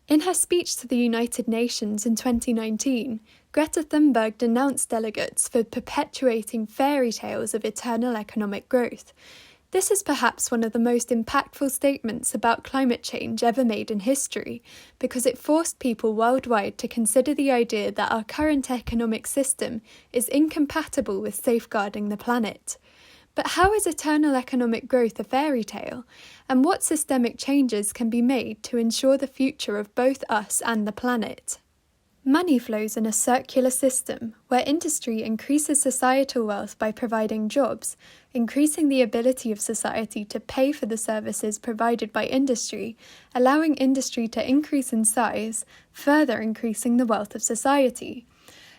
In her speech to the United Nations in 2019, Greta Thunberg denounced delegates for perpetuating fairy tales of eternal economic growth. This is perhaps one of the most impactful statements about climate change ever made in history, because it forced people worldwide to consider the idea that our current economic system is incompatible with safeguarding the planet. But how is eternal economic growth a fairy tale? And what systemic changes can be made to ensure the future of both us and the planet? Money flows in a circular system where industry increases societal wealth by providing jobs, increasing the ability of society to pay for the services provided by industry, allowing industry to increase in size, further increasing the wealth of society.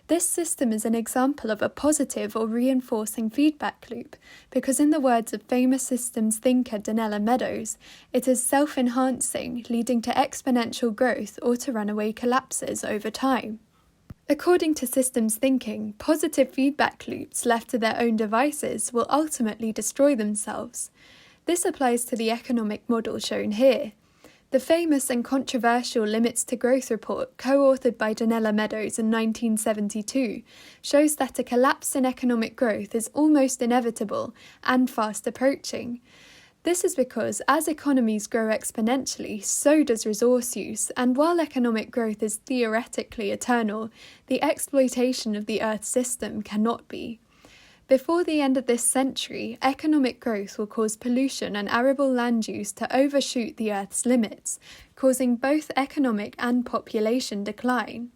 This system is an example of a positive or reinforcing feedback loop, because in the words of famous systems thinker Donella Meadows, it is self-enhancing, leading to exponential growth or to runaway collapses over time. According to systems thinking, positive feedback loops left to their own devices will ultimately destroy themselves. This applies to the economic model shown here. The famous and controversial Limits to Growth report, co-authored by Donella Meadows in 1972, shows that a collapse in economic growth is almost inevitable and fast approaching. This is because as economies grow exponentially, so does resource use, and while economic growth is theoretically eternal, the exploitation of the Earth system cannot be. Before the end of this century, economic growth will cause pollution and arable land use to overshoot the Earth's limits, causing both economic and population decline.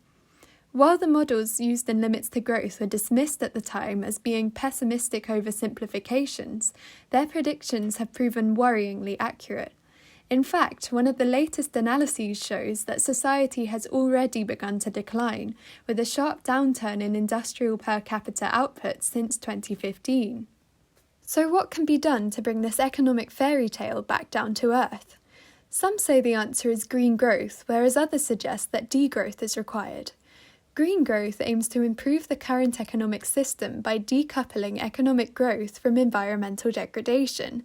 While the models used in Limits to Growth were dismissed at the time as being pessimistic oversimplifications, their predictions have proven worryingly accurate. In fact, one of the latest analyses shows that society has already begun to decline, with a sharp downturn in industrial per capita output since 2015. So what can be done to bring this economic fairy tale back down to earth? Some say the answer is green growth, whereas others suggest that degrowth is required. Green growth aims to improve the current economic system by decoupling economic growth from environmental degradation.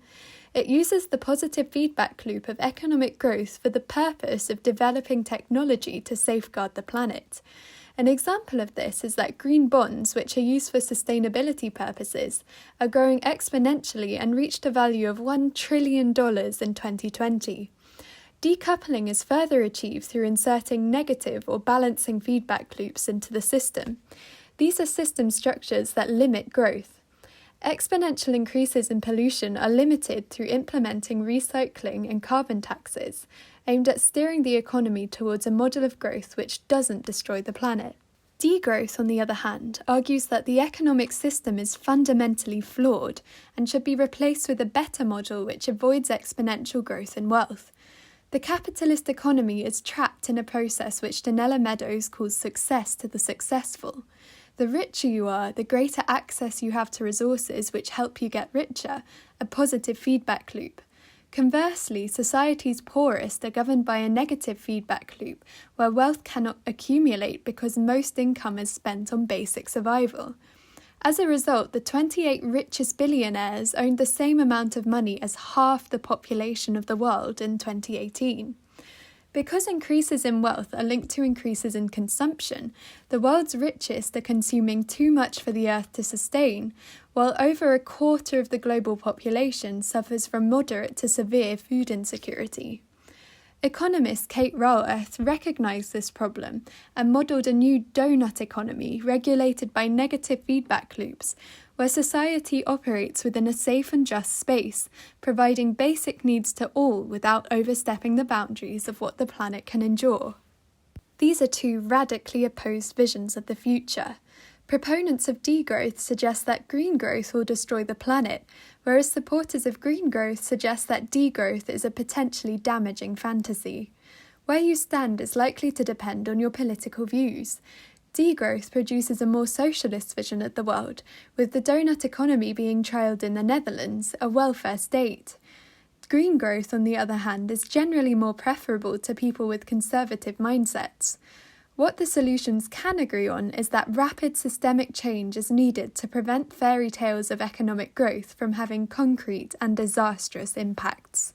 It uses the positive feedback loop of economic growth for the purpose of developing technology to safeguard the planet. An example of this is that green bonds, which are used for sustainability purposes, are growing exponentially and reached a value of $1 trillion in 2020. Decoupling is further achieved through inserting negative or balancing feedback loops into the system. These are system structures that limit growth. Exponential increases in pollution are limited through implementing recycling and carbon taxes, aimed at steering the economy towards a model of growth which doesn't destroy the planet. Degrowth, on the other hand, argues that the economic system is fundamentally flawed and should be replaced with a better model which avoids exponential growth in wealth. The capitalist economy is trapped in a process which Donella Meadows calls success to the successful. The richer you are, the greater access you have to resources which help you get richer, a positive feedback loop. Conversely, societies poorest are governed by a negative feedback loop, where wealth cannot accumulate because most income is spent on basic survival. As a result, the 28 richest billionaires owned the same amount of money as half the population of the world in 2018. Because increases in wealth are linked to increases in consumption, the world's richest are consuming too much for the Earth to sustain, while over a quarter of the global population suffers from moderate to severe food insecurity. Economist Kate Raworth recognised this problem and modelled a new donut economy regulated by negative feedback loops, where society operates within a safe and just space, providing basic needs to all without overstepping the boundaries of what the planet can endure. These are two radically opposed visions of the future. Proponents of degrowth suggest that green growth will destroy the planet, whereas supporters of green growth suggest that degrowth is a potentially damaging fantasy. Where you stand is likely to depend on your political views. Degrowth produces a more socialist vision of the world, with the donut economy being trialled in the Netherlands, a welfare state. Green growth, on the other hand, is generally more preferable to people with conservative mindsets. What the solutions can agree on is that rapid systemic change is needed to prevent fairy tales of economic growth from having concrete and disastrous impacts.